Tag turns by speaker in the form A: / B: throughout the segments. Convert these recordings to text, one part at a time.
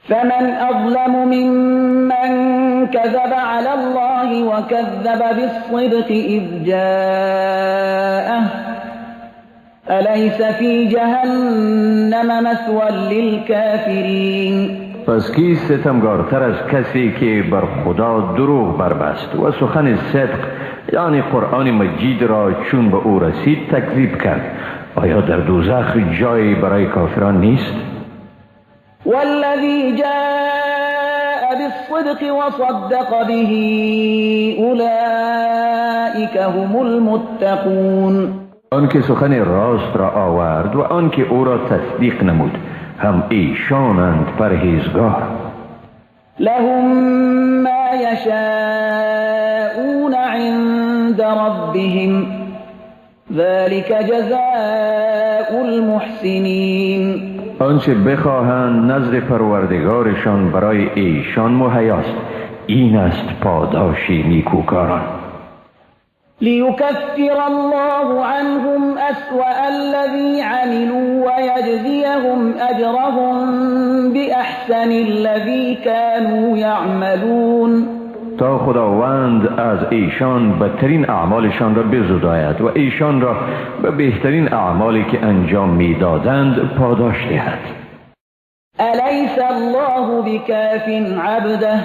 A: فمن أظلم ممن كذب على الله وكذب بالصدق إذ جاءه أليس في جهنم مثوى للكافرین.
B: پس کی ستمگارتر از کسی که بر خدا دروغ بربست و سخن صدق یعنی قرآن مجید را چون به او رسید تکذیب کرد؟ آیا در دوزخ جایی برای کافران نیست؟
A: والذی جاء بالصدق وصدق به اولئک هم المتقون.
B: آنکه سخن راست را آورد و آنکه او را تصدیق نمود هم ایشانند پرهیزگار.
A: لهم ما یشاءون عند ربهم ذلك جزاء المحسنین.
B: آنچه بخواهند نزد پروردگارشان برای ایشان مهیاست، این است پاداشی نیکوکاران.
A: لیکفر الله عنهم أسوأ الذی عملوا ویجزیهم اجرهم بأحسن الذی كانوا یعملون.
B: تا خداوند از ایشان بدترین اعمالشان را بزداید و ایشان را به بهترین اعمالی که انجام میدادند پاداش دهد.
A: الیس الله بکاف عبده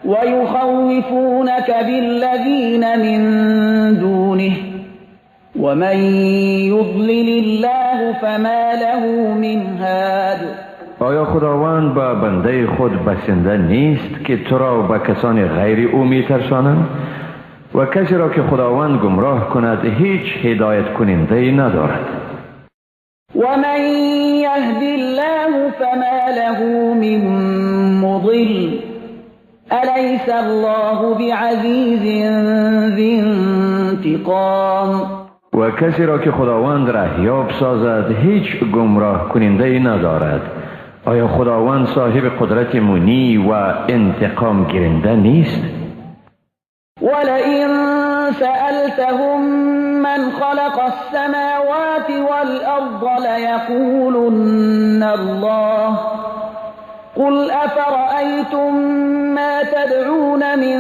A: ويخوفونك بالذین من دونه ومن يضلل الله فما له من هاد.
B: آیا خداوند با بنده خود بسنده نیست که تو را به کسان غیر او میترسانند؟ و کسی را که خداوند گمراه کند هیچ هدایت کننده ندارد.
A: ومن يهد الله فما له من مضل الیس الله بعزیز ذی انتقام.
B: و کسی را که خداوند رهیاب سازد هیچ گمراه کننده ندارد. آیا خداوند صاحب قدرت منی و انتقام گیرنده نیست؟
A: ولئن سألتهم من خلق السماوات والأرض ليقولن الله قل أفرأيتم ما تدعون من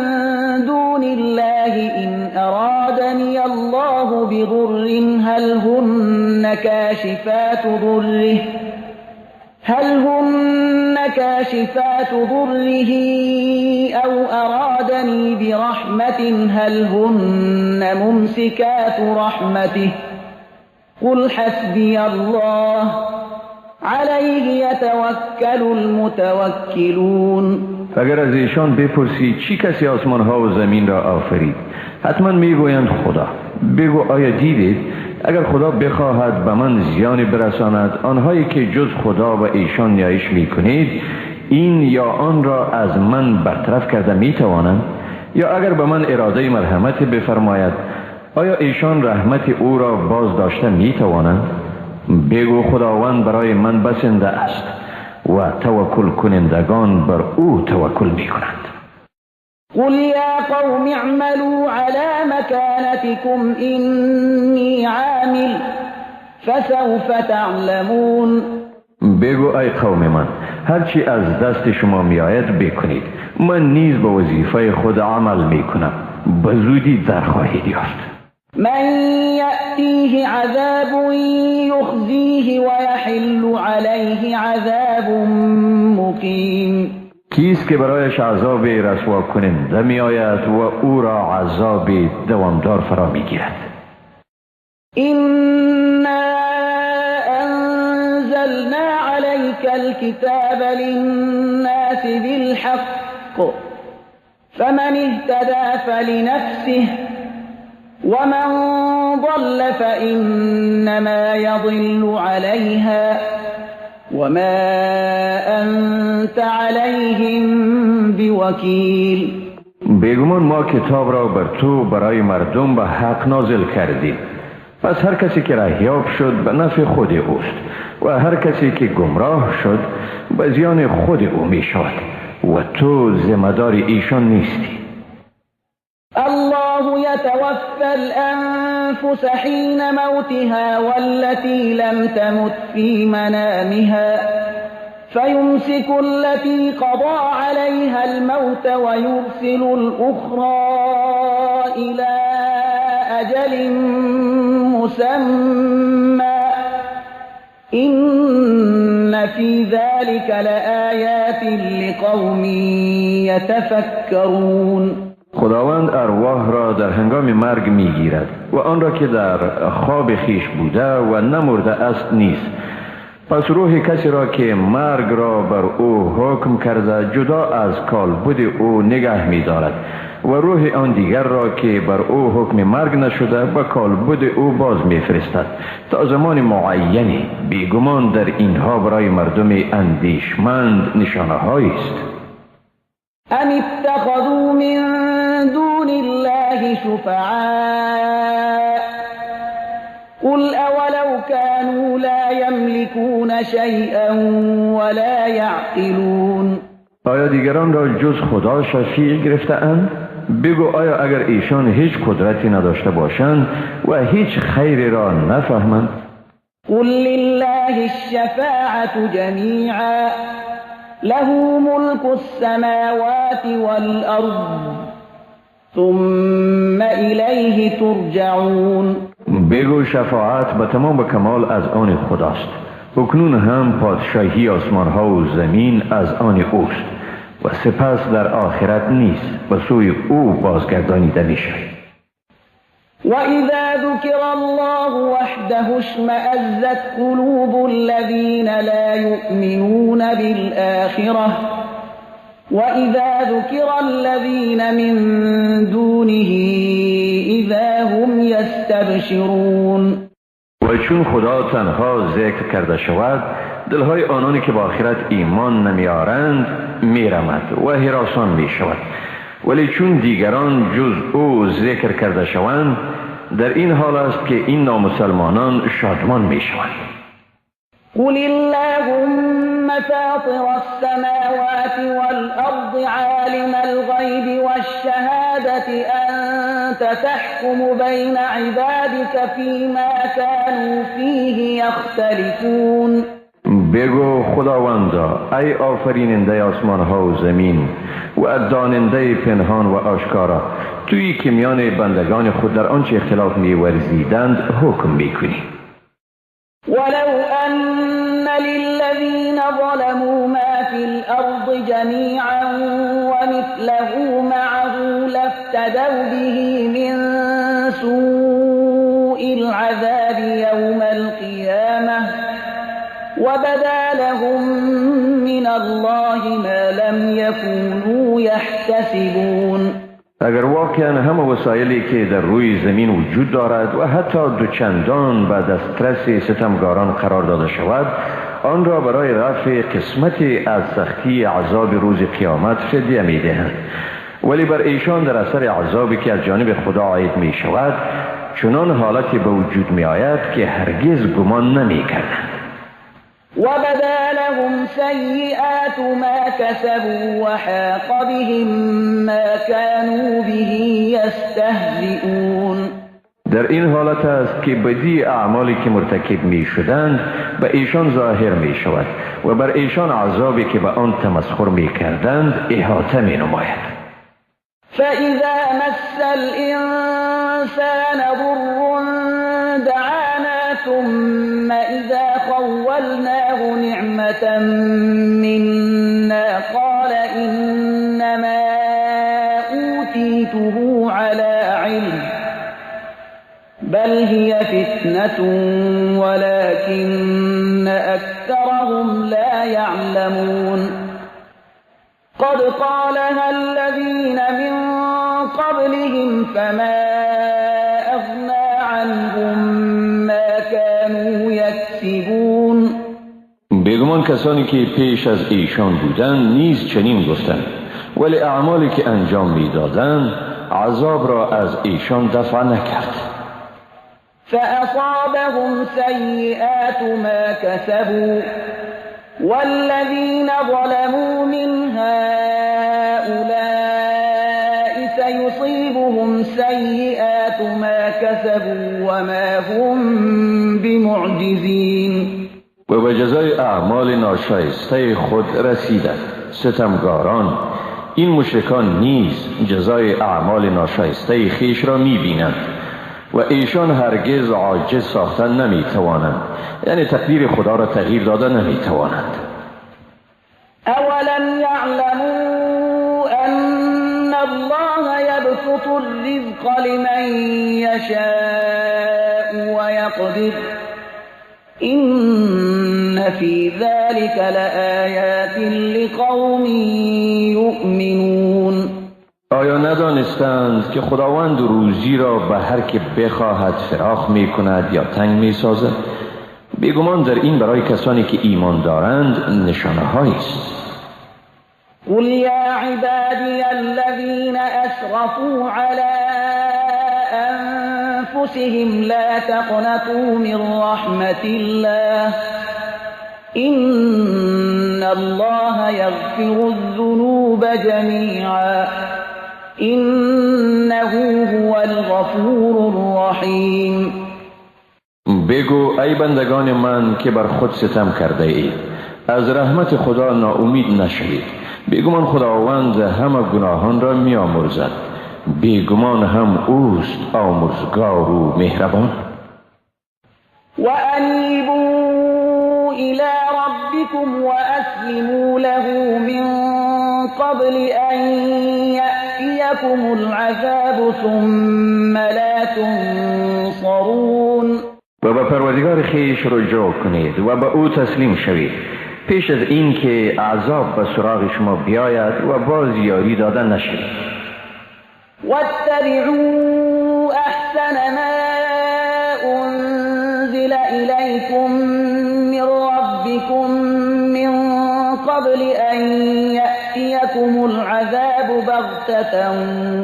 A: دون الله إن أرادني الله بضر هل هن كاشفات ضره أو أرادني برحمة هل هن ممسكات رحمته قل حسبي الله علیه یتوکل المتوکلون.
B: اگر از ایشان بپرسی چی کسی آسمان ها و زمین را آفرید حتما میگویند خدا. بگو آیا دیدید اگر خدا بخواهد به من زیانی برساند آنهایی که جز خدا و ایشان نیایش میکنید این یا آن را از من برطرف کرده میتوانند؟ یا اگر به من اراده مرحمت بفرماید آیا ایشان رحمت او را باز داشته میتوانند؟ بگو خداوند برای من بسنده است و توکل کنندگان بر او توکل می کنند.
A: قل یا قوم اعملوا على مكانتكم اینی عامل فسوف تعلمون.
B: بگو ای قوم من هرچی از دست شما می آید بکنید، من نیز به وظیفه خود عمل می کنم، به زودی در خواهید یافت.
A: من یأتیه عذاب یخزیه و یحل علیه عذاب مقیم.
B: کیست که برایش عذاب رسوا کننده می آید و او را عذاب دوامدار فرا می گیرد.
A: إنا أنزلنا عليك الكتاب للناس بالحق فمن اهتدى فلنفسه ومن ضل فإنما يضل عليها وما أنت عليهم بوكيل.
B: بیگمان ما کتاب را بر تو برای مردم به حق نازل کردیم، پس هر کسی که رهیاب شد به نفع خود اوست و هر کسی که گمراه شد به زیان خود او می شود و تو ذمه‌دار ایشان نیستی.
A: الله يتوفى الأنفس حين موتها والتي لم تمت في منامها فيمسك التي قضى عليها الموت ويرسل الأخرى إلى أجل مسمى إن في ذلك لآيات لقوم یتفکرون.
B: خداوند ارواح را در هنگام مرگ میگیرد و آن را که در خواب خیش بوده و نمرده است نیست. پس روح کسی را که مرگ را بر او حکم کرده جدا از کالبد او نگه می دارد و روح آن دیگر را که بر او حکم مرگ نشده به کالبد او باز می فرستد تا زمان معینی. بیگمان در اینها برای مردم اندیشمند نشانه هایی است.
A: ام اتخذوا من دون الله شفعاء قل اولو كانوا لا يملكون شيئا ولا يعقلون.
B: آیا دیگران را جز خدا شفیع گرفته‌اند؟ بگو آیا اگر ایشان هیچ قدرتی نداشته باشند و هیچ خیری را نفهمند؟
A: قل لله الشفاعة جميعا له ملك السماوات والأرض ثم إليه ترجعون.
B: بگو شفاعت به تمام و کمال از آن خداست. اکنون هم پادشاهی آسمان ها و زمین از آن اوست و سپس در آخرت نیست و سوی او بازگردانیده میشه.
A: وَإِذَا ذُكِرَ اللَّهُ وَحْدَهُ اشْمَأَزَّتْ قُلُوبُ الَّذِينَ لَا يُؤْمِنُونَ بِالْآخِرَةِ وَإِذَا ذُكِرَ الَّذِينَ مِن دُونِهِ إِذَا هُمْ يَسْتَبْشِرُونَ.
B: و چون خدا تنها ذکر کرده شود دلهای آنانی که با آخرت ایمان نمیارند میرمد و هراسان میشود، ولی چون دیگران جز او ذکر کرده شوند در این حال است که این نامسلمانان شادمان میشوند.
A: قل اللهم فاطر السماوات والأرض عالم الغيب والشهادة أنت تحكم بين عبادك فيما كانوا فيه يختلفون.
B: بگو خداوندا ای آفریننده آسمان ها و زمین و داننده پنهان و آشکارا، تویی که میان بندگان خود در آنچه اختلاف می‌ورزیدند حکم می‌کنی.
A: ولو أن للذين ظلموا ما في الأرض جميعا ومثله معه لافتدوا به من سوء العذاب يوم القيامة وبدا لهم من الله ما لم يكونوا يحتسبون.
B: اگر واقعا همه وسایلی که در روی زمین وجود دارد و حتی دوچندان به دسترس ستمگاران قرار داده شود آن را برای رفع قسمتی از سختی عذاب روز قیامت فدیه می دهند، ولی بر ایشان در اثر عذابی که از جانب خدا عاید می شود چنان حالتی به وجود می آید که هرگز گمان نمی کردند.
A: وبدا لهم سيئات ما كسبوا وحاق بهم ما كانوا به يستهزئون.
B: در این حالت است که بدی اعمالی که مرتکب می شدند به ایشان ظاهر می شود و بر ایشان عذابی که به آن تمسخر می کردند احاطه می نماید.
A: فإذا مس الإنسان ضر دعانا ثم إذا خولناه نعمة منا قال إنما أوتيته على علم بل هي فتنة ولكن أكثرهم لا يعلمون. قد قالها الذين من قبلهم فما أغنى عنهم ما كانوا يكسبون.
B: بیگمان کسانی که پیش از ایشان بودند نیز چنین گفتند، ولی اعمالی که انجام میدادند عذاب را از ایشان دفع نکرد.
A: فأصابهم سيئات ما كسبوا والذين ظلموا من هؤلاء سيصيبهم سيئات ما كسبوا وما هم بمعجزين.
B: و به جزای اعمال ناشایسته خود رسیدند. ستمگاران، این مشرکان نیز جزای اعمال ناشایسته خیش را می‌بینند و ایشان هرگز عاجز ساختن نمی‌توانند، یعنی تقدیر خدا را تغییر دادن نمی‌توانند.
A: اولم یعلموا ان الله یبسط الرزق لمن یشاء و یقدر إن في ذلك لآیات لقوم یؤمنون.
B: آیا ندانستند که خداوند روزی را به هر که بخواهد فراخ می کند یا تنگ می سازد؟ بیگمان در این برای کسانی که ایمان دارند نشانه هایی است.
A: قل یا عبادی الذین اسرفوا علی انفسهم لا تقنطوا من رحمة الله إن الله يغفر الذنوب جميعا إنه هو الغفور الرحیم.
B: بگو ای بندگان من که بر خود ستم کرده اید، از رحمت خدا ناامید نشوید. بیگمان خداوند همه گناهان را می آمرزد، بیگمان هم اوست آمرزگار و مهربان.
A: و انیبوا الی ربکم و اسلموا له من قبل ان یأتیکم العذاب ثم لا تنصرون.
B: و به پروردگار خیش رجوع کنید و به او تسلیم شوید پیش از این که عذاب به سراغ شما بیاید و باز یاری دادن نشوید.
A: واتبعوا احسن ما انزل الیکم من ربکم من قبل ان یأتیکم العذاب بغتة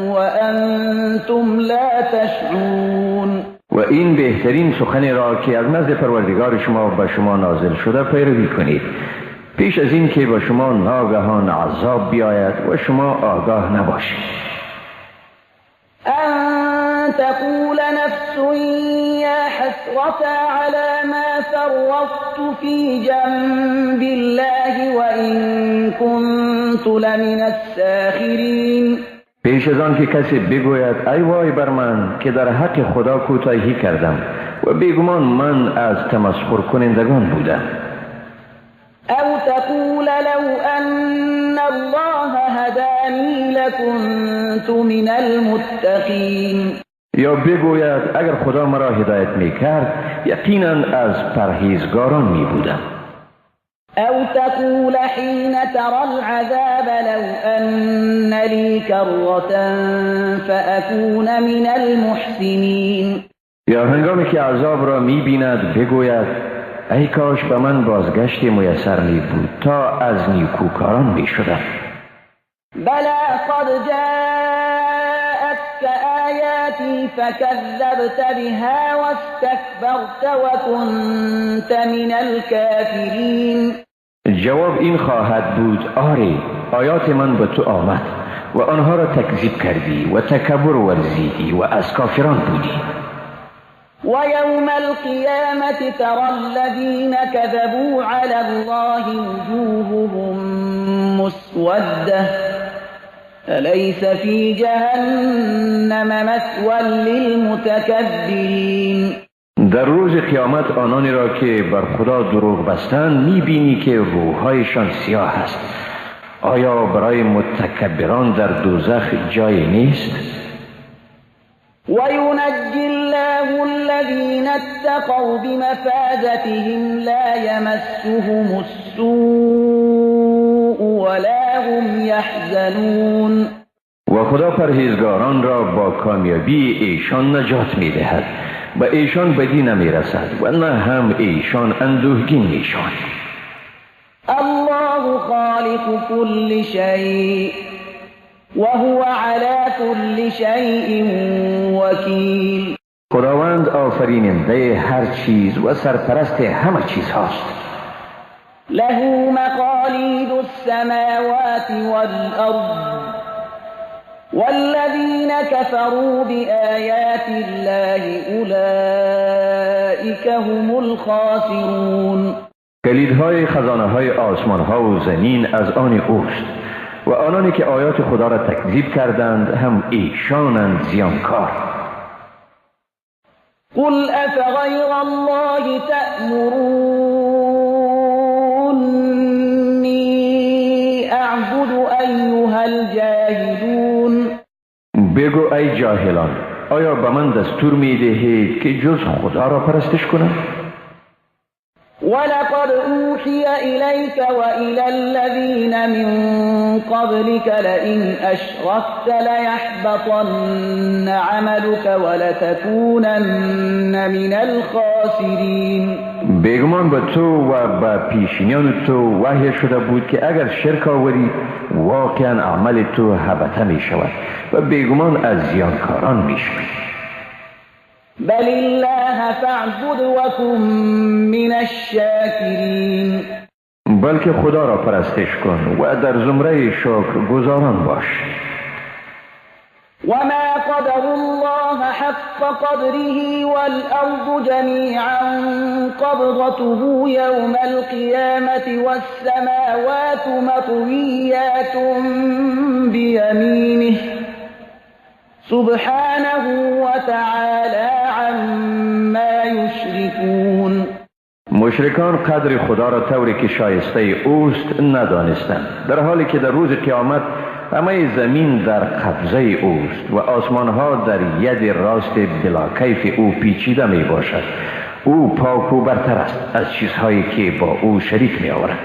A: وانتم لا تشعرون.
B: و این بهترین سخن را که از نزد پروردگار شما به شما نازل شده پیروی کنید پیش از این که به شما ناگهان عذاب بیاید و شما آگاه نباشید.
A: ان تقول نفس یا حسرة على ما فرطت في جنب الله وان كنت لمن الساخرین.
B: پیش از آن که کسی بگوید ای وای بر من که در حق خدا کوتاهی کردم و بیگمان من از تمسخر کنندگان بودم.
A: او تقول لو ان الله هدانی لکنت من المتقین.
B: یا بگوید اگر خدا مرا هدایت میکرد یقینا از پرهیزگاران می بودم.
A: او تقول حين ترى العذاب لو ان لي كرة فأكون من المحسنین.
B: یا هنگامی که عذاب را می بیند بگوید ای کاش به من بازگشت میسر می بود تا از نیکوکاران می شدم.
A: بلا قد جاءتك آیاتی فكذبت بها واستكبرت وكنت من الكافرین.
B: جواب این خواهد بود آری آیات من به تو آمد و آنها را تکذیب کردی و تکبر ورزیدی و از کافران بودی.
A: ويوم القيامة ترى الذين كذبوا على الله وجوههم مسودة أليس في جهنم مثوى للمتكبرین.
B: در روز قیامت آنانی را که بر خدا دروغ بستند میبینی که روحایشان سیاه است. آیا برای متکبران در دوزخ جای نیست؟
A: وَيُنَجِّي اللَّهُ الَّذِينَ اتَّقَوْا بِمَفَازَتِهِمْ لَا يَمَسُّهُمُ السُّوءُ وَلَا هُمْ يَحْزَنُونَ.
B: و خدا پرهیزگاران را با کامیابی ایشان نجات می‌دهد و ایشان بدی نمی‌رسد و نه هم ایشان اندوهگین می‌شوند.
A: الله خالق كل شيء وهو على كل شيء وكيل.
B: خداوند آفریننده هر چیز و سرپرست همه چیز هاست.
A: له مقاليد السماوات والأرض والذين كفروا بآيات الله أولئك هم الخاسرون.
B: کلیدهای خزانه های آسمان ها و زمین از آن اوست و آنانی که آیات خدا را تکذیب کردند هم ایشانند زیانکار.
A: قل افغیر الله تأمرونی اعبد ایها الجاهلون.
B: بگو ای جاهلان، آیا به من دستور می دهید که جز خدا را پرستش کنم؟
A: ولقد أوحي إليك وإلى الذين من قبلك لئن أشركت ليحبطن عملك ولتكونن من الخاسرين.
B: بیگمان به تو و به پیشینیان تو وحی شده بود که اگر شرک آوری واقعا عمل تو هبطه می شود و بیگمان از زیانکاران می شود.
A: بل الله فاعبد وكن من الشاکرین.
B: بلکه خدا را پرستش کن و در زمره شکرگزاران باش.
A: وما قدر الله حق قدره والأرض جميعا قبضته يوم القيامة والسماوات مطويات بيمينه سبحانه وتعالى عما يشركون.
B: مشرکان قدر خدا را طوری که شایسته اوست ندانستند، در حالی که در روز قیامت همه زمین در قبضه اوست و آسمان ها در ید راست بلاکیف او پیچیده می باشد. او پاک و برتر است از چیزهایی که با او شریک می آورند.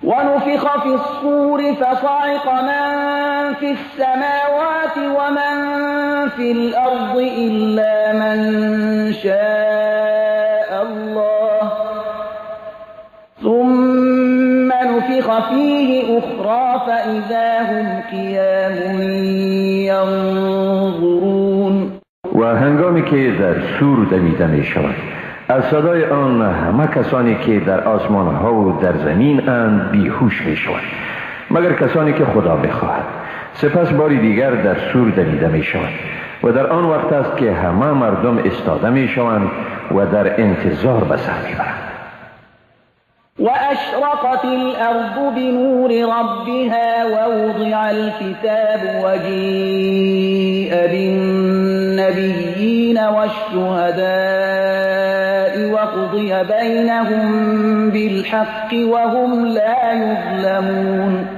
A: ونفخ في الصور فصعق من في السماوات ومن في الأرض إلا من شاء الله ثم نفخ فيه أخرى فإذا هم قيام ينظرون.
B: و هنگامی که در سور دمیده می شود از صدای آن همه کسانی که در آسمان ها و در زمین اند بیهوش می شود مگر کسانی که خدا بخواهد. سپس باری دیگر در سور دمیده می شود و در آن وقت است که همه مردم استاده می شوند و در انتظار به سر می برند.
A: وأشرقت الأرض بنور ربها ووضع الكتاب وجيء بالنبيين والشهداء وقضي بينهم بالحق وهم لا يظلمون.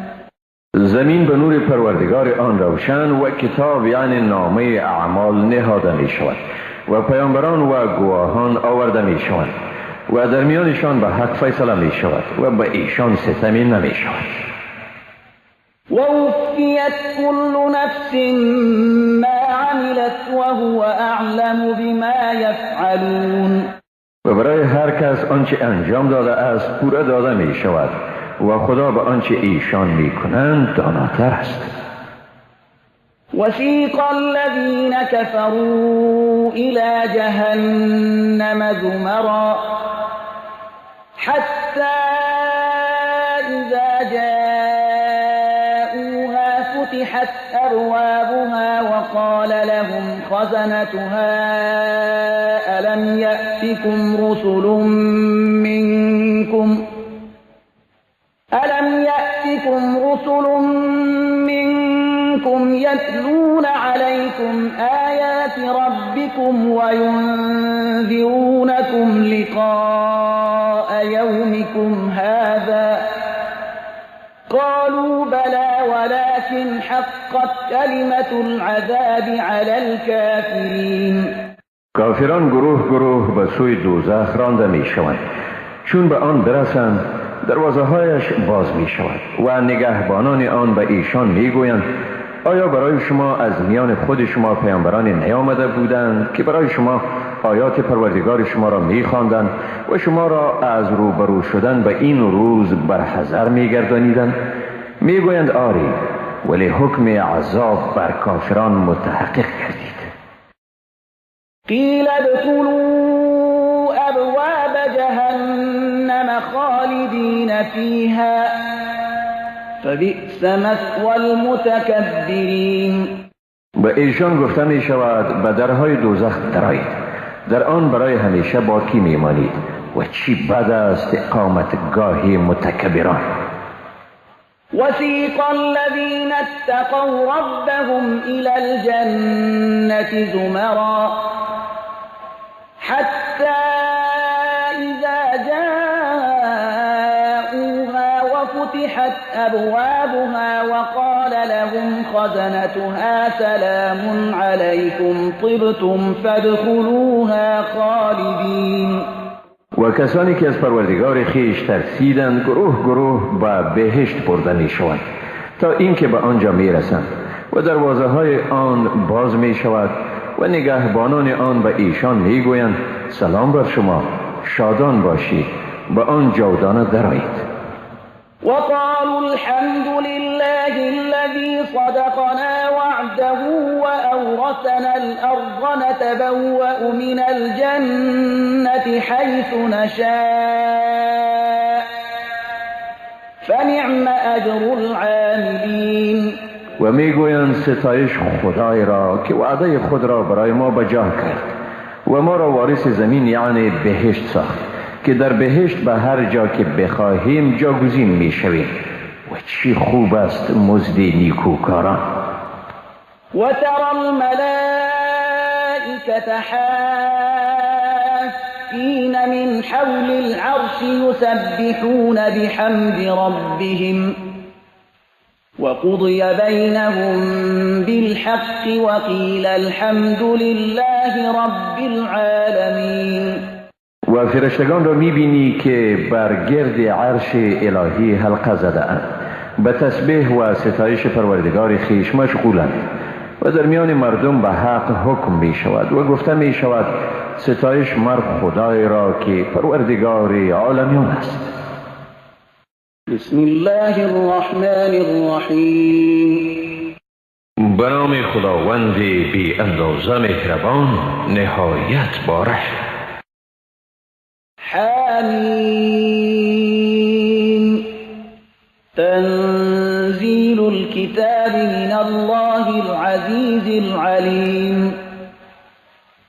B: زمین به نور پروردگار آن روشن و کتاب یعنی نامه اعمال نهاده می شود و پیامبران و گواهان آورده می شوند و در میانشان به حق فیصله می شود و به ایشان ستمی نمی شود.
A: ووفیت كل نفس ما عملت وهو اعلم بما یفعلون.
B: و برای هر کس آنچه انجام داده است پوره داده می شود و خدا به آنچه ایشان می کنند داناتر است.
A: وسيق الذين كفروا إلى جهنم زمرا حتى إذا جاءوها فتحت أبوابها وقال لهم خزنتها ألم يأتكم رسل منكم يتلون عليكم آيات ربكم وينذرونكم لقاء يومكم هذا قالوا بلى ولكن حقت كلمة العذاب على الكافرين.
B: کافران گروه گروه به سوی دوزخ رانده می شوند. چون به آن برسند دروازه هایش باز می شود و نگهبانان آن به ایشان می گویند آیا برای شما از میان خود شما پیامبرانی نیامده بودند که برای شما آیات پروردگار شما را می خواندند و شما را از روبرو شدن به این روز برحذر می گردانیدند؟ می گویند آری، ولی حکم عذاب بر کافران متحقق گردید.
A: قیل ادخلوا ابواب جهنم خالدین فیها فبئس مثوى المتکبرین.
B: به ایشان گفته می شود به درهای دوزخ درآیید، در آن برای همیشه باقی می مانید، و چی بد است اقامتگاه متکبران.
A: وسيق الذين اتقوا ربهم إلى الجنة زمرا حتى إذا جاءوها وفتحت أبوابها وقال لهم خزنتها سلام عليكم طبتم فادخلوها خالدين.
B: و کسانی که از پروردگار خیش ترسیدند گروه گروه به بهشت برده می شوند تا اینکه به آنجا می رسند و دروازه های آن باز می شود و نگهبانان آن به ایشان می گویند سلام بر شما، شادان باشید، به آن جاودانه درآیید.
A: وقالوا الحمد لله الذي صدقنا وعده وأورثنا الأرض نتبوأ من الجنة حيث نشاء فنعم أجر العاملين.
B: و میگویند ستایش خدای را که وعده خود را برای ما بجا کرد و ما را وارث زمین یعنی بهشت ساخت که در بهشت به هر جا که بخواهیم جاگزین می شویم و چی خوب است مزد نیکوکاران.
A: و ترى الملائكة حافين من حول العرش يسبحون بحمد ربهم وقضي بينهم بالحق وقيل الحمد لله رب العالمين.
B: و فرشتگان را میبینی که بر گرد عرش الهی حلقه زده اند به تسبیح و ستایش پروردگار خیش مشغولند و در میان مردم به حق حکم می شود و گفته می شود ستایش مر خدای را که پروردگار عالمیان است.
A: بسم الله الرحمن الرحیم.
B: به نام خداوند بی اندازه مهربان نهایت باره.
A: حمیم تنزیل الكتاب من الله العزیز العلیم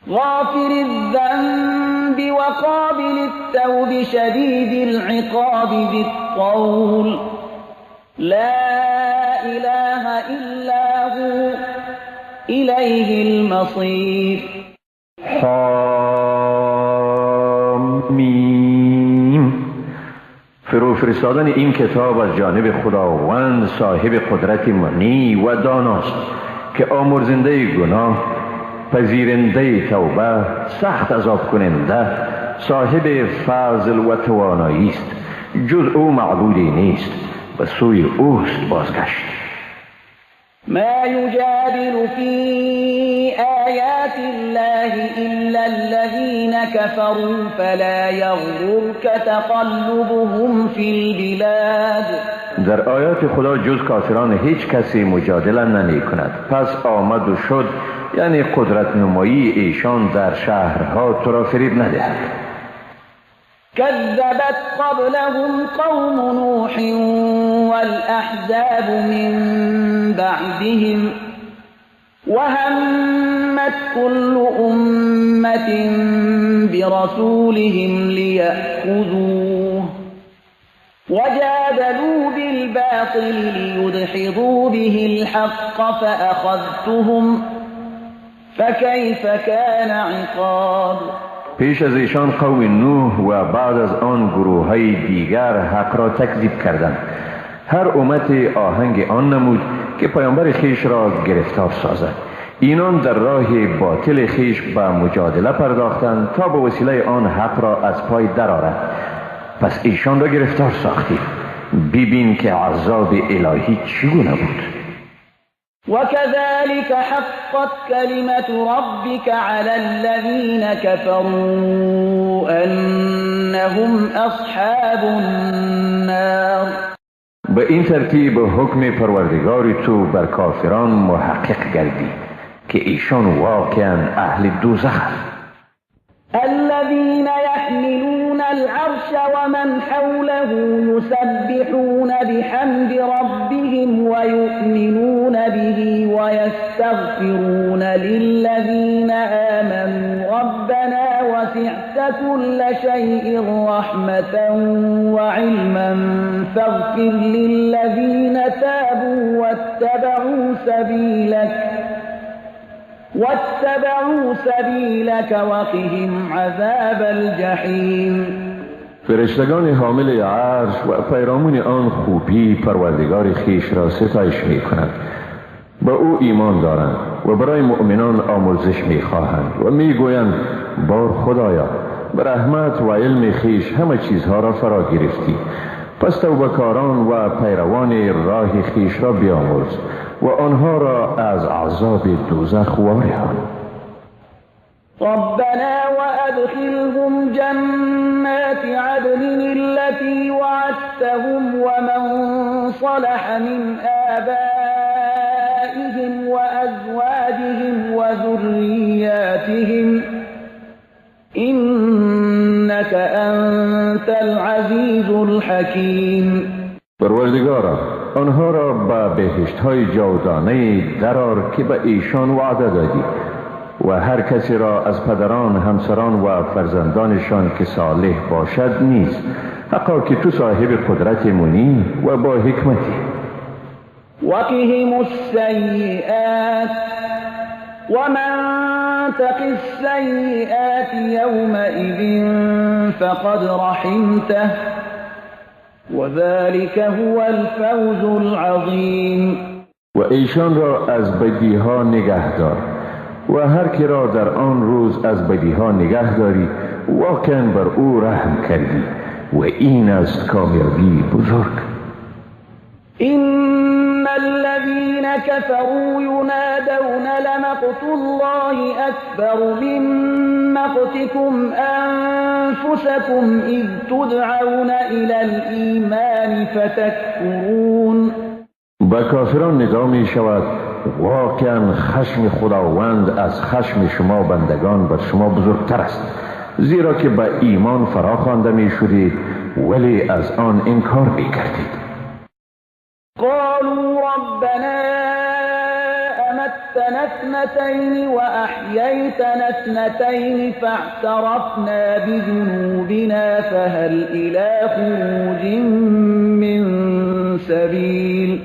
A: غافر الذنب وقابل التوب شدید العقاب ذی الطول لا اله الا هو الیه المصیر.
B: میم. فرو فرستادن این کتاب از جانب خداوند صاحب قدرت منی و داناست که آمرزنده گناه، پذیرنده توبه، سخت عذاب کننده، صاحب فضل و توانایی است. جز او معبودی نیست، به سوی اوست بازگشت.
A: ما يجادل في آيات الله إلا الذين كفروا فلا يغررك تقلبهم في البلاد.
B: در آیات خدا جز کافران هیچ کسی مجادله نمی کند. پس آمد و شد یعنی قدرت نمایی ایشان در شهرها تو را فریب ندهد.
A: كذبت قبلهم قوم نوح والأحزاب من بعدهم وهمت كل أمة برسولهم ليأخذوه وجادلوا بالباطل ليدحضوا به الحق فأخذتهم فكيف كان عقاب.
B: پیش از ایشان قوم نوح و بعد از آن گروه های دیگر حق را تکذیب کردند. هر امت آهنگ آن نمود که پیامبر خیش را گرفتار سازد. اینان در راه باطل خیش به مجادله پرداختند تا به وسیله آن حق را از پای درآرد. پس ایشان را گرفتار ساختیم. ببین که عذاب الهی چگونه بود.
A: وكذلك حقت كلمة ربك على الذين كفروا أنهم أصحاب النار.
B: به این ترتیب حکم پروردگار تو بر کافران محقق گردی که ایشان واقعا اهل دوزخ.
A: الذين يحملون العرش ومن حوله يسبحون بحمد ربهم ويؤمنون به ويستغفرون للذين آمنوا ربنا وسعت كل شيء رحمة وعلما فاغفر للذين تابوا واتبعوا سبيلك وقهم عذاب الجحیم.
B: فرشتگان حامل عرش و پیرامون آن خوبی پروردگار خیش را ستایش می کنند. با او ایمان دارند و برای مؤمنان آمرزش می خواهند و می گویند بار خدایا به رحمت و علم خیش همه چیزها را فرا گرفتی، پس توبه‌کاران و پیروان راه خیش را بیامرز و آنها را از عذاب دوزخ وارهان.
A: ربنا وأدخلهم جنات عدن التي وعدتهم ومن صلح من آبائهم وأزواجهم وذرياتهم إنك أنت العزيز الحكيم.
B: پروردگارا آنها را به بهشت‌های جاودانه درآر که به ایشان وعده دادی و هر کسی را از پدران، همسران و فرزندانشان که صالح باشد نیز، حقا که تو صاحب قدرت منی و با حکمتی.
A: وقهم السیئات ومن تق السیئات یومئذ فقد رحمته وذلك هو الفوز العظیم.
B: و ایشان را از بدیها نگه دار و هر کی را در آن روز از بدیها نگه داری واقعا بر او رحم کردی و این است کامیابی بزرگ.
A: إن الذين كفروا ينادون لمقت الله أكبر من مقتكم أنفسكم إذ تدعون إلى الإيمان فتكفرون.
B: با کافران ندا می شود واقعا خشم خداوند از خشم شما بندگان بر شما بزرگتر است، زیرا که به ایمان فرا خوانده می شدید ولی از آن انکار می کردید.
A: قالوا ربنا أمتنا اثنتين وأحييتنا اثنتين فاعترفنا بذنوبنا فهل إلى خروج من سبيل.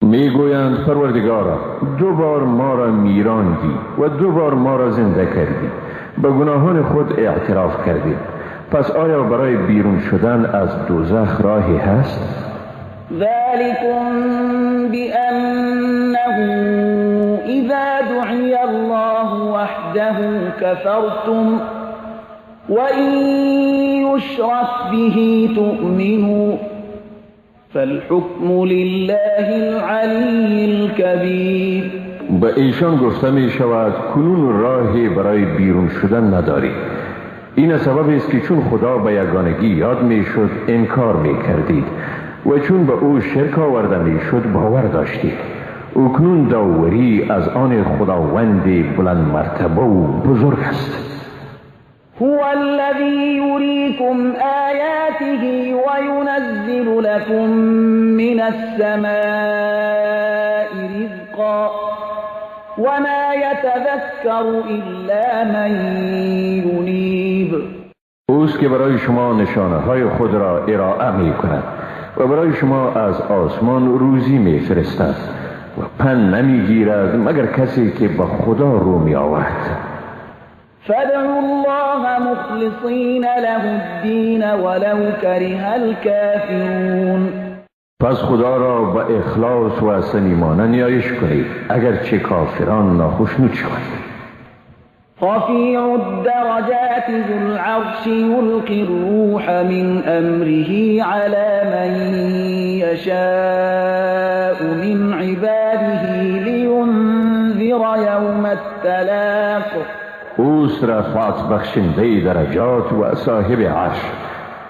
B: میگویند پروردگارا دو بار ما را میراندی و دو بار ما را زنده کردی، به گناهان خود اعتراف کردیم، پس آیا برای بیرون شدن از دوزخ راهی هست؟
A: ذلكم بأنه إذا دعي الله وحده كفرتم وإن يشرك به تؤمنوا فالحكم لله العلي الكبير.
B: به ایشان گفته می شود کنون راهی برای بیرون شدن نداری. این سبب است که چون خدا به یگانگی یاد می شد انکار می کردید و چون به او شرک آورده می شد باور داشتید. اکنون داوری از آن خداوند بلند مرتبه و بزرگ است.
A: هو الذي يريكم آياته وينزل لكم من السماء رزقا وما يتذكر إلا من ينيب.
B: اوست که برای شما نشانه های خود را ارائه می کند و برای شما از آسمان روزی می فرستد و پند نمی گیرد مگر کسی که به خدا رو می آورد.
A: فادعوا الله مخلصین له الدین ولو کره الکافرون.
B: پس خدا را به اخلاص و صمیمانه نیایش کنید اگرچه کافران ناخشنود شوند.
A: رفیع الدرجات ذو العرش یلقی الروح من امره على من یشاء من عباده لینذر یوم التلاق.
B: اوست رفعت بخشنده درجات و صاحب عرش،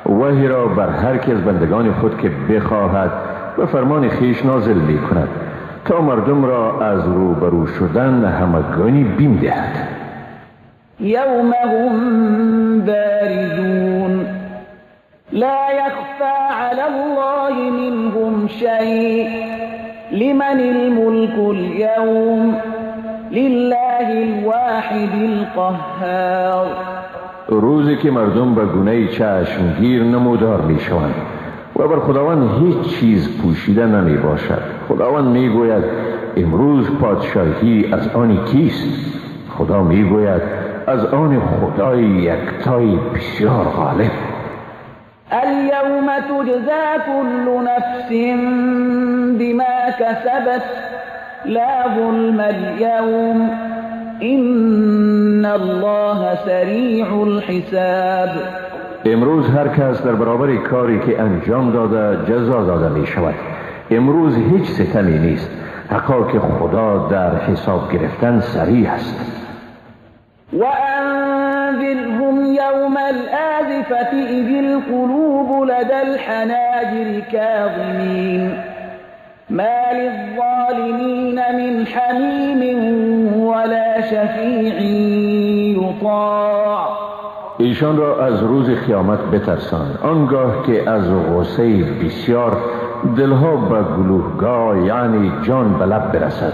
B: وحی را بر هر که از بندگان خود که بخواهد و فرمان خیش نازل می کند تا مردم را از روبرو شدن همگانی بیم دهد.
A: یوم هم بارزون لا یخفى علی الله منهم شیء لمن الملك اليوم لله الواحد القهار.
B: روزی که مردم به گونه چشمگیر نمودار می شوند و بر خداوند هیچ چیز پوشیده نمی باشد. خداوند می گوید امروز پادشاهی از آن کیست؟ خدا می گوید از آن خدای یکتای بسیار غالب.
A: اليوم تجزى كل نفس بما كسبت لا ظلم اليوم إن الله سریع الحساب.
B: امروز هر کس در برابر کاری که انجام داده جزا داده می شود. امروز هیچ ستمی نیست، حقا که خدا در حساب گرفتن سریع است.
A: وأنذرهم يوم الآزفة إذ القلوب لدى الحناجر كاظمين ما للظالمين من حميم ولا شفيع يطاع.
B: ایشان را از روز قیامت بترسان، آنگاه که از غصه بسیار دلها به گلوهگاه یعنی جان به لب برسد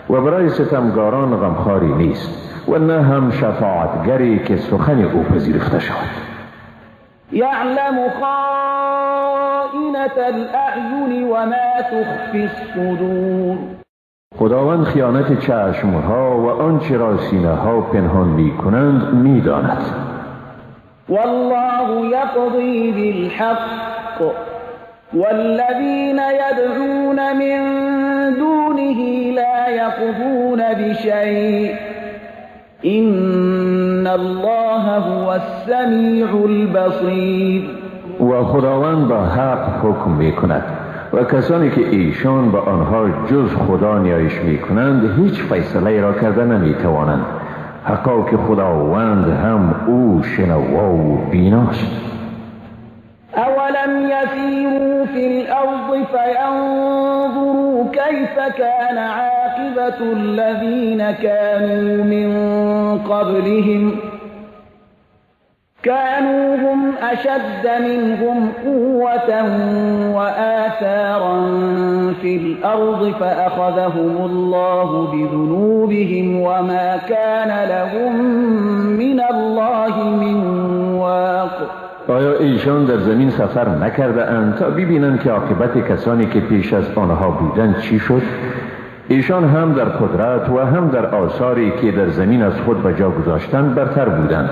B: و برای ستمگاران غمخواری نیست و نه هم شفاعتگری که سخن او پذیرفته شود.
A: یعلم خائنة الاعین و ما تخفی الصدور.
B: خداوند خیانت چشمها و آنچه را سینه ها پنهان می کنند می داند.
A: والله یقضی بالحق والذین يدعون من دونه لا يقضون بشيء إن الله هو السمیع البصیر.
B: و خداوند به حق حکم می کند و کسانی که ایشان به آنها جز خدا نیایش می کنند هیچ فیصله را کرده نمی توانند، حقا که خداوند هم او شنوا و بیناست.
A: اولم یسیروا فی الارض فینظروا کیف کان عاقبة الذین كانوا من قبلهم كانوا هم أشد منهم قوة وآثارا في الأرض فأخذهم الله بذنوبهم وما كان لهم من الله من واق.
B: آیا ایشان در زمین سفر نکرده اند تا ببینند که عاقبت کسانی که پیش از آنها بودند چی شد؟ ایشان هم در قدرت و هم در آثاری که در زمین از خود به جا گذاشتند برتر بودند،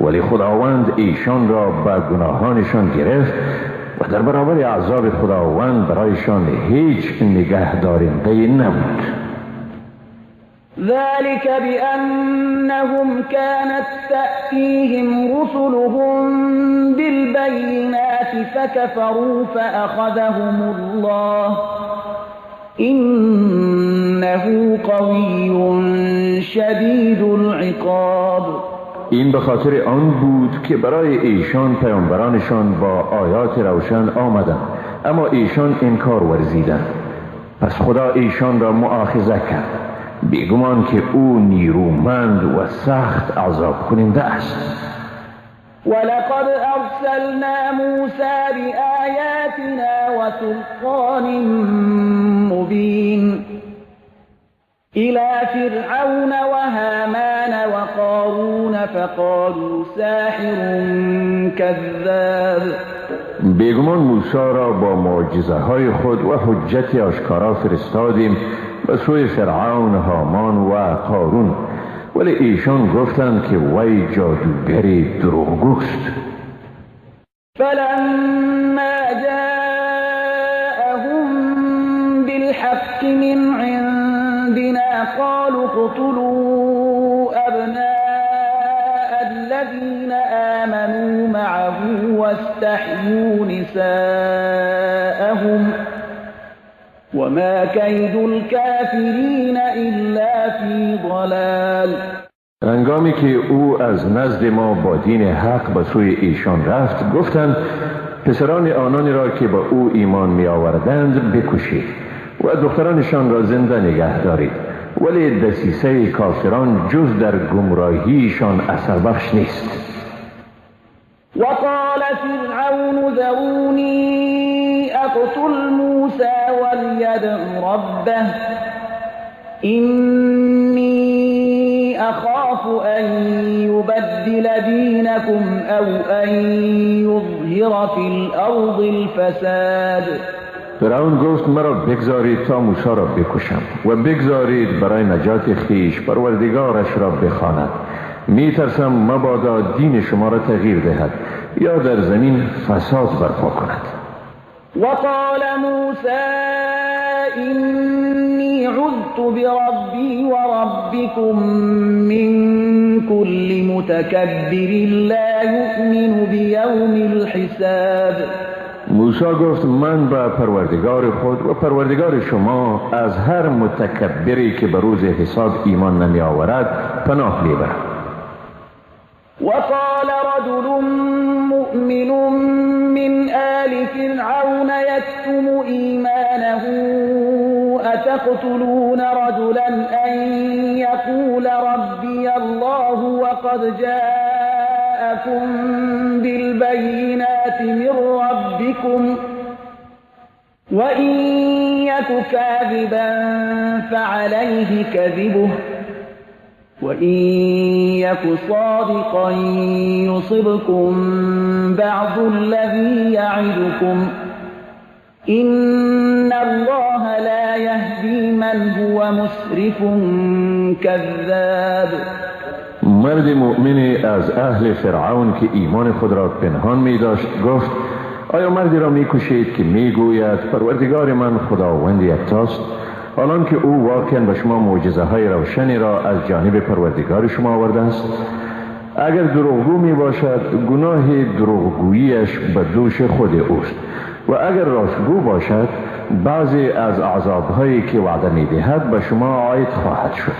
B: ولی خداوند ایشان را به گناهانشان گرفت و در برابر عذاب خداوند برایشان هیچ نگهدارنده نبود.
A: ذلك بأنهم كانت تأتيهم رسلهم بالبينات فكفروا فأخذهم الله إنه قوي شديد العقاب.
B: این به خاطر آن بود که برای ایشان پیامبرانشان با آیات روشن آمدند اما ایشان انکار ورزیدند، پس خدا ایشان را مؤاخذه کرد، بیگمان که او نیرومند و سخت عذاب کننده است.
A: ولقد ارسلنا موسى بآياتنا وسلطان مبين إلى فرعون وهامان وقارون فقالوا ساحر كذاب.
B: بیگمان موسی را با معجزه های خود و حجت آشکارا فرستادیم به سوی فرعون، هامان و قارون، ولی ایشان گفتند که وی جادوگری دروغگوست.
A: فلما جاءهم بالحق من عندنا قالوا اقتلوا أبناء الذين آمنوا معه واستحيوا نساءهم وما كيد الكافرين إلا في ضلال.
B: هنگامی که او از نزد ما با دین حق به سوی ایشان رفت گفتند پسران آنانی را که به او ایمان می آوردند بکشید و دخترانشان را زنده نگه دارید، ولی دسیسه کافران جز در گمراهیشان اثر بخش نیست.
A: وقال فرعون ذروني أقتل موسى وليدع ربه إني أخاف يخاف أن يبدل دينكم أو أن يظهر في الأرض الفساد.
B: فرعون گفت مرا بگذارید تا موسی را بکشم و بگذارید برای نجات خیش پروردگارش را بخواند. می ترسم مبادا دین شما را تغییر دهد یا در زمین فساد برپا کند.
A: وقال موسى إني عذت بربي وربكم من كل متكبر لا يؤمن بيوم الحساب.
B: موسی گفت من به پروردگار خود و پروردگار شما از هر متکبری که به روز حساب ایمان نمی آورد پناه می برم.
A: وقال رجل مؤمن من آل فرعون يكتم إيمانه أتقتلون رجلا أن يقول ربي الله وقد جاءكم بالبينات من ربكم وإن يك كاذبا فعليه كذبه وإن يك صادقا يصبكم بعض الذي يعدكم إن الله لا يهدي من هو مسرف كذاب.
B: مرد مؤمنی از اهل فرعون که ایمان خود را پنهان می داشت گفت آیا مردی را می کشید که می گوید پروردگار من خداوند یکتاست، حالان که او واقعا به شما معجزه های روشنی را از جانب پروردگار شما آورده است؟ اگر دروغگو می باشد گناه دروغگوییش به دوش خود اوست و اگر راستگو باشد بعضی از عذابهایی که وعده می دهد به شما عاید خواهد شد.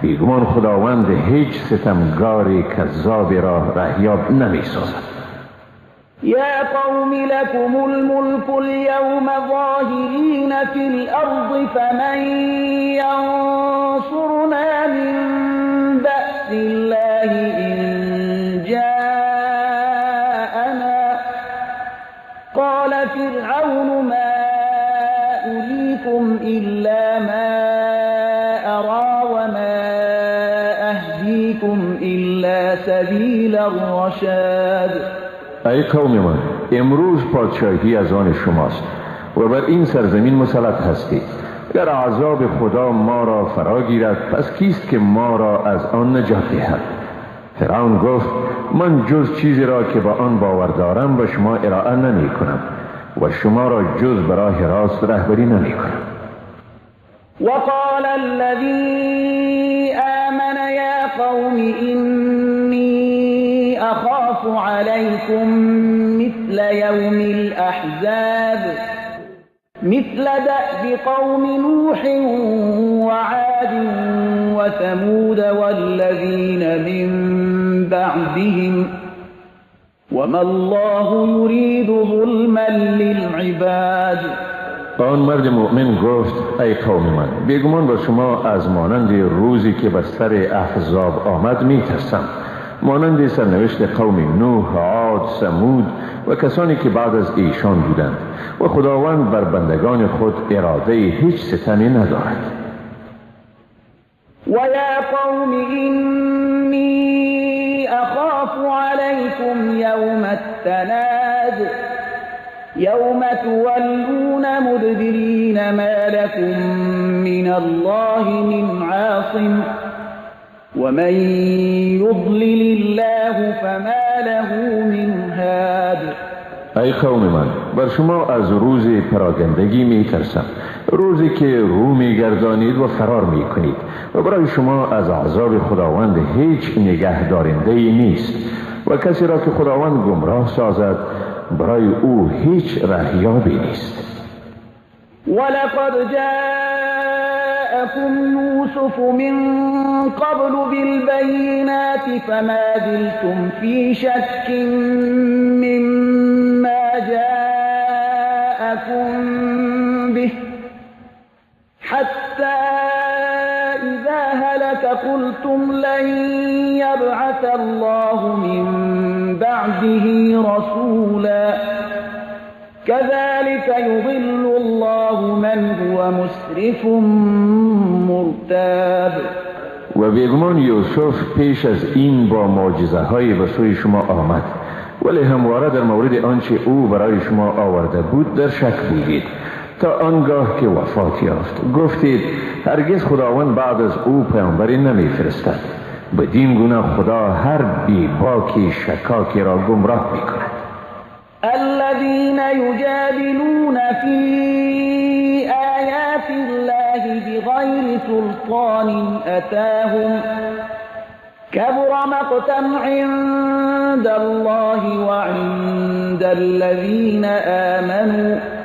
B: بیگمان خداوند هیچ ستمگاری کذابی را رهیاب نمی سازد.
A: يا قوم لكم الملك اليوم ظاهرين في الأرض فمن ينصرنا من بأس الله إن جاءنا قال فرعون ما أريكم إلا ما أرى وما أهديكم إلا سبيل الرشاد.
B: ای قوم من، امروز پادشاهی از آن شماست و بر این سرزمین مسلط هستید. اگر عذاب خدا ما را فرا گیرد پس کیست که ما را از آن نجات دهد؟ فرعون گفت من جز چیزی را که با آن باور دارم به شما ارائه نمی کنم و شما را جز به راه راست رهبری نمی کنم.
A: وقال الذي آمن يا قوم إني أخاف عليكم مثل يوم الأحزاب مثل دأب قوم نوح وعاد وثمود والذين من بعدهم وما الله يريد ظلما للعباد.
B: آن مرد مؤمن گفت ای قوم من، بیگمان با شما از مانند روزی که بر سر احزاب آمد می ترسم، مانند سرنوشت قوم نوح، عاد، ثمود و کسانی که بعد از ایشان بودند و خداوند بر بندگان خود اراده هیچ ستمی ندارد.
A: و یا قوم اینی اخاف علیکم یوم التناد يوم تولون مدبرين ما لكم من الله من عاصم ومن يضلل الله فما له من هاد.
B: ای قوم من، بر شما از روز پراگندگی می ترسم، روزی که رو می گردانید و فرار می کنید و برای شما از عذاب خداوند هیچ نگهدارنده نیست و کسی را که خداوند گمراه سازد برای او هیچ راهیابی نیست.
A: ولقد جاءكم يوسف من قبل بالبينات فما زلتم في شك مما جاءكم به حتى إذا هلك قلتم لن يبعث الله من بعده رسولا كذلك يضل الله من هو مسرف مرتاب.
B: و بیگمان یوسف پیش از این با معجزه های به سوی شما آمد، ولی همواره در مورد آنچه او برای شما آورده بود در شک بودید تا آنگاه که وفات یافت. گفتید هرگز خداوند بعد از او پیامبری نمی فرستد. بدین گونه خدا هر بی باکی شکاکی را گمراه می کند.
A: الذين يجادلون في آيات الله بغير سلطان أتاهم كبر مقتا عند الله وعند الذين آمنوا